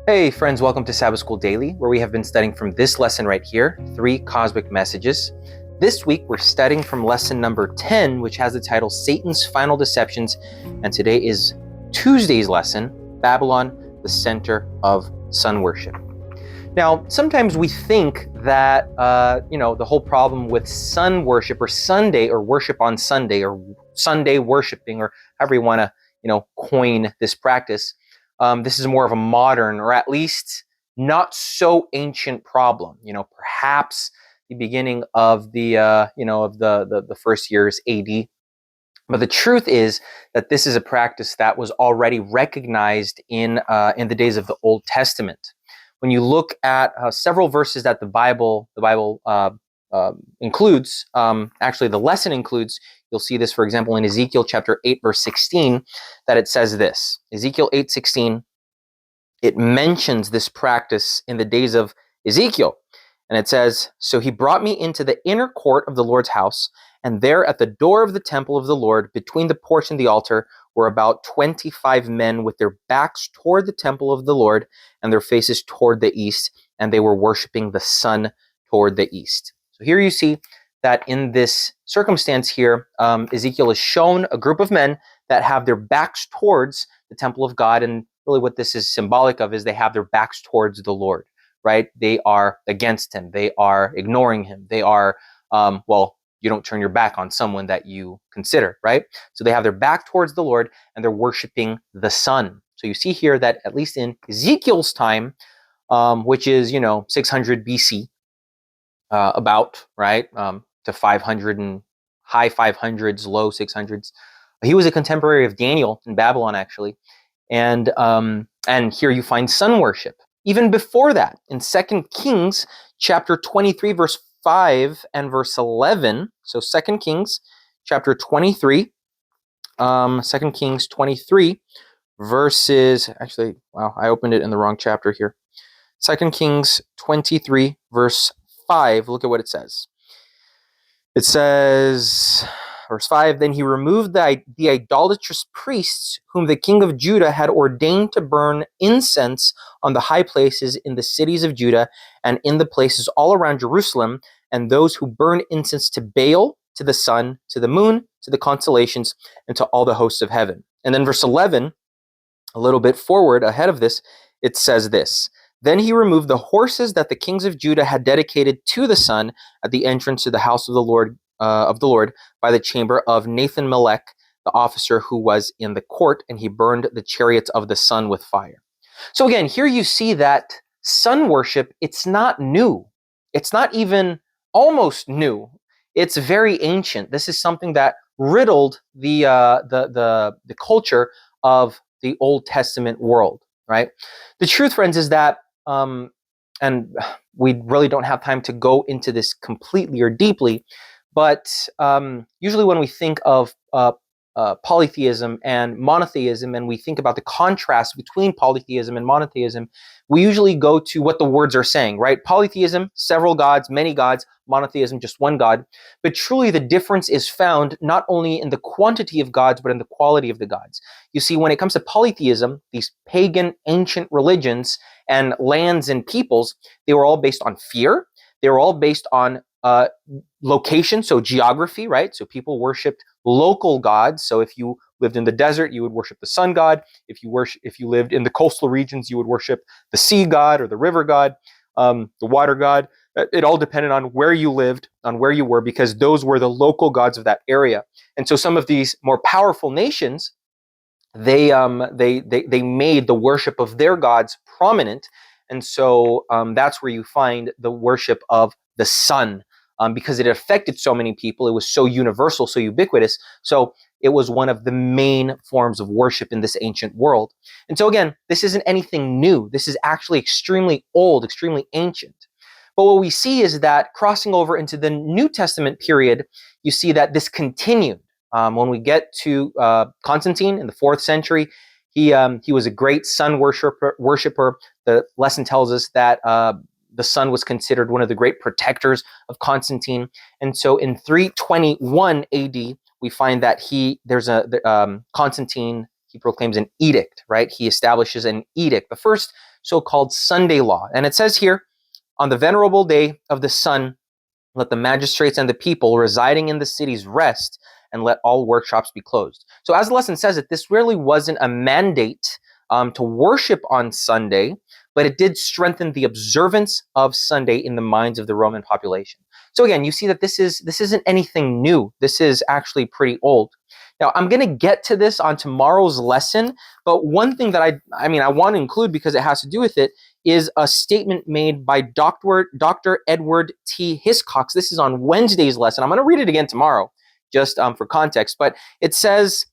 Hey friends, welcome to Sabbath School Daily, where we have been studying from this lesson right here, 3 Cosmic Messages. This week we're studying from lesson number 10, which has the title Satan's Final Deceptions, and today is Tuesday's lesson, Babylon, the Center of Sun Worship. Now, sometimes we think that, the whole problem with sun worship or Sunday or worship on Sunday or Sunday worshiping or however you want to, coin this practice, this is more of a modern or at least not so ancient problem. Perhaps the beginning of the first years AD. But the truth is that this is a practice that was already recognized in the days of the Old Testament. When you look at several verses that the Bible includes, actually the lesson includes, you'll see this, for example, in Ezekiel chapter 8, verse 16, that it says this. Ezekiel 8:16, it mentions this practice in the days of Ezekiel. And it says, "So he brought me into the inner court of the Lord's house, and there at the door of the temple of the Lord, between the porch and the altar, were about 25 men with their backs toward the temple of the Lord and their faces toward the east, and they were worshiping the sun toward the east." So here you see that in this circumstance here, Ezekiel is shown a group of men that have their backs towards the temple of God, and really what this is symbolic of is they have their backs towards the Lord, right? They are against him. They are ignoring him. They are, you don't turn your back on someone that you consider, right? So they have their back towards the Lord and they're worshiping the sun. So you see here that at least in Ezekiel's time, which is, 600 BC, about, right, to 500 and high 500s, low 600s. He was a contemporary of Daniel in Babylon, actually. And here you find sun worship. Even before that, in 2 Kings chapter 23, verse 5 and verse 11. So 2 Kings chapter 23, 2 Kings 23, verses, actually, wow, I opened it in the wrong chapter here. 2 Kings 23, verse 5, look at what it says. It says, verse 5, "Then he removed the idolatrous priests whom the king of Judah had ordained to burn incense on the high places in the cities of Judah and in the places all around Jerusalem, and those who burn incense to Baal, to the sun, to the moon, to the constellations, and to all the hosts of heaven." And then verse 11, a little bit forward ahead of this, it says this, "Then he removed the horses that the kings of Judah had dedicated to the sun at the entrance to the house of the Lord by the chamber of Nathan-Melech, the officer who was in the court, and he burned the chariots of the sun with fire." So again, here you see that sun worship, it's not new. It's not even almost new. It's very ancient. This is something that riddled the culture of the Old Testament world, right? The truth, friends, is that and we really don't have time to go into this completely or deeply, but usually when we think of polytheism and monotheism, and we think about the contrast between polytheism and monotheism, we usually go to what the words are saying, right? Polytheism, several gods, many gods; monotheism, just one God. But truly the difference is found not only in the quantity of gods, but in the quality of the gods. You see, when it comes to polytheism, these pagan ancient religions and lands and peoples, they were all based on fear. They were all based on location, so geography, right? So people worshipped local gods. So if you lived in the desert, you would worship the sun god. If you lived in the coastal regions, you would worship the sea god or the river god, the water god. It all depended on where you lived, on where you were, because those were the local gods of that area. And so some of these more powerful nations, they made the worship of their gods prominent, and so that's where you find the worship of the sun, because it affected so many people. It was so universal, so ubiquitous. So it was one of the main forms of worship in this ancient world. And so again, this isn't anything new. This is actually extremely old, extremely ancient. But what we see is that crossing over into the New Testament period, you see that this continued. When we get to Constantine in the 4th century, he was a great sun worshiper. The lesson tells us that the sun was considered one of the great protectors of Constantine. And so in 321 AD, we find that Constantine, he proclaims an edict, right? He establishes an edict, the first so-called Sunday law. And it says here, on the venerable day of the sun, let the magistrates and the people residing in the cities rest, and let all workshops be closed. So as the lesson says it, this really wasn't a mandate to worship on Sunday, but it did strengthen the observance of Sunday in the minds of the Roman population. So again, you see that this isn't anything new. This is actually pretty old. Now, I'm going to get to this on tomorrow's lesson, but one thing that I want to include because it has to do with it is a statement made by Dr. Edward T. Hiscox. This is on Wednesday's lesson. I'm going to read it again tomorrow, just for context. But it says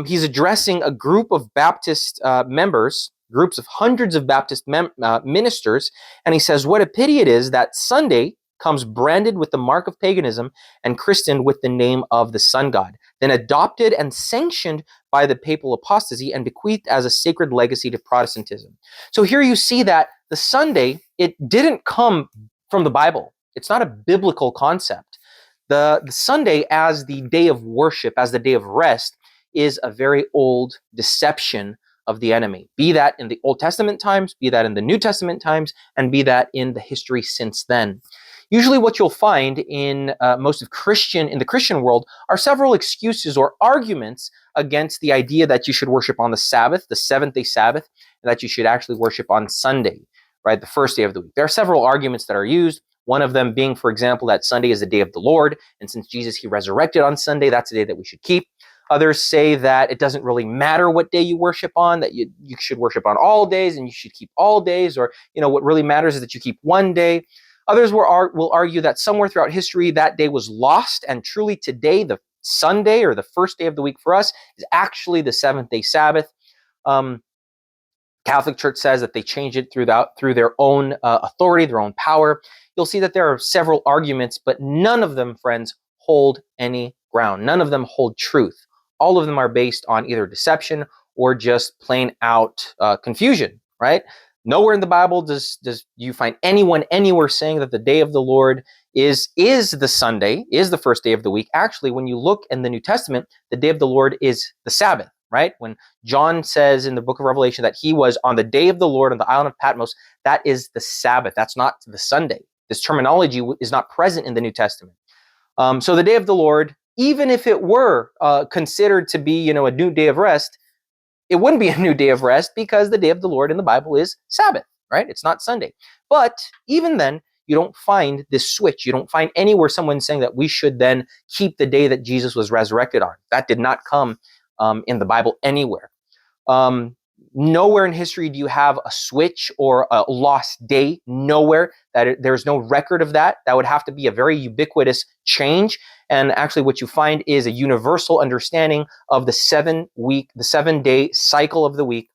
he's addressing a group of Baptist members, groups of hundreds of Baptist ministers, and he says, what a pity it is that Sunday comes branded with the mark of paganism and christened with the name of the sun god, then adopted and sanctioned by the papal apostasy and bequeathed as a sacred legacy to Protestantism. So here you see that the Sunday, it didn't come from the Bible. It's not a biblical concept. The Sunday as the day of worship, as the day of rest, is a very old deception of the enemy. Be that in the Old Testament times, be that in the New Testament times, and be that in the history since then. Usually what you'll find in the Christian world are several excuses or arguments against the idea that you should worship on the Sabbath, the seventh-day Sabbath, and that you should actually worship on Sunday, right, the first day of the week. There are several arguments that are used, one of them being, for example, that Sunday is the day of the Lord, and since Jesus, he resurrected on Sunday, that's the day that we should keep. Others say that it doesn't really matter what day you worship on, that you should worship on all days and you should keep all days, or what really matters is that you keep one day. Others will argue that somewhere throughout history that day was lost, and truly today, the Sunday, or the first day of the week for us, is actually the seventh-day Sabbath. Catholic Church says that they change it through their own authority, their own power. You'll see that there are several arguments, but none of them, friends, hold any ground. None of them hold truth. All of them are based on either deception or just plain out confusion, right? Nowhere in the Bible does you find anyone anywhere saying that the day of the Lord is the Sunday, is the first day of the week. Actually, when you look in the New Testament, the day of the Lord is the Sabbath, right? When John says in the book of Revelation that he was on the day of the Lord on the island of Patmos, that is the Sabbath. That's not the Sunday. This terminology is not present in the New Testament. So the day of the Lord, even if it were considered to be, a new day of rest, it wouldn't be a new day of rest because the day of the Lord in the Bible is Sabbath, right? It's not Sunday. But even then, you don't find this switch. You don't find anywhere someone saying that we should then keep the day that Jesus was resurrected on. That did not come in the Bible anywhere. Nowhere in history do you have a switch or a lost day. Nowhere. There's no record of that. That would have to be a very ubiquitous change. And actually what you find is a universal understanding of the 7-day cycle of the week.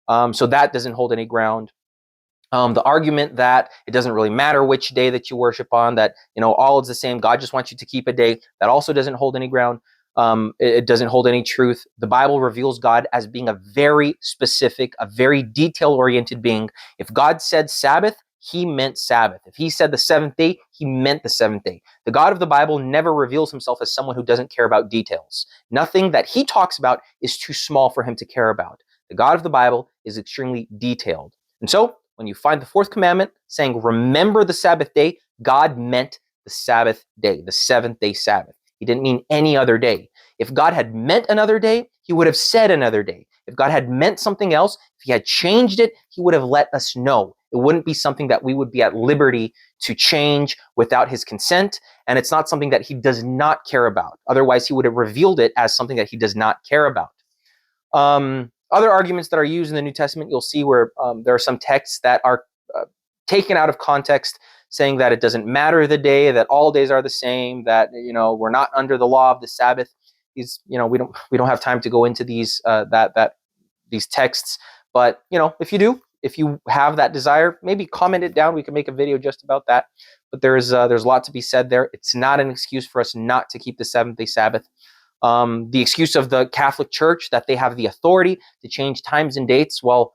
So that doesn't hold any ground. The argument that it doesn't really matter which day that you worship on, that, all is the same, God just wants you to keep a day, that also doesn't hold any ground. It doesn't hold any truth. The Bible reveals God as being a very specific, a very detail-oriented being. If God said Sabbath, he meant Sabbath. If he said the seventh day, he meant the seventh day. The God of the Bible never reveals himself as someone who doesn't care about details. Nothing that he talks about is too small for him to care about. The God of the Bible is extremely detailed. And so, when you find the fourth commandment saying, remember the Sabbath day, God meant the Sabbath day, the seventh-day Sabbath. He didn't mean any other day. If God had meant another day, he would have said another day. If God had meant something else, if he had changed it, he would have let us know. It wouldn't be something that we would be at liberty to change without his consent, and it's not something that he does not care about. Otherwise, he would have revealed it as something that he does not care about. Other arguments that are used in the New Testament, you'll see where there are some texts that are taken out of context, saying that it doesn't matter the day, that all days are the same, that we're not under the law of the Sabbath. We don't have time to go into these these texts, but if you have that desire, maybe comment it down. We can make a video just about that. But there's a lot to be said there. It's not an excuse for us not to keep the seventh-day Sabbath. The excuse of the Catholic Church that they have the authority to change times and dates, well,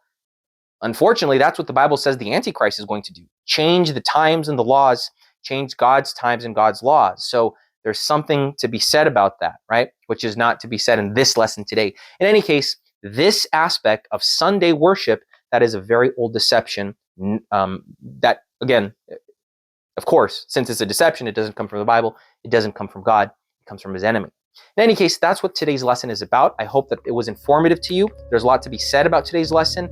unfortunately, that's what the Bible says the Antichrist is going to do. Change the times and the laws, change God's times and God's laws. So there's something to be said about that, right? Which is not to be said in this lesson today. In any case, this aspect of Sunday worship, that is a very old deception. That, again, of course, since it's a deception, it doesn't come from the Bible. It doesn't come from God. It comes from his enemy. In any case, that's what today's lesson is about. I hope that it was informative to you. There's a lot to be said about today's lesson.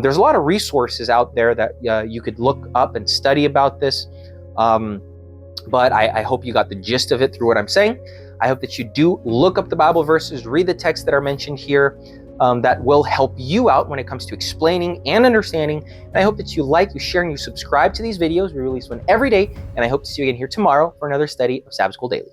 There's a lot of resources out there that you could look up and study about this. But I hope you got the gist of it through what I'm saying. I hope that you do look up the Bible verses, read the texts that are mentioned here. That will help you out when it comes to explaining and understanding. And I hope that you share, and you subscribe to these videos. We release one every day. And I hope to see you again here tomorrow for another study of Sabbath School Daily.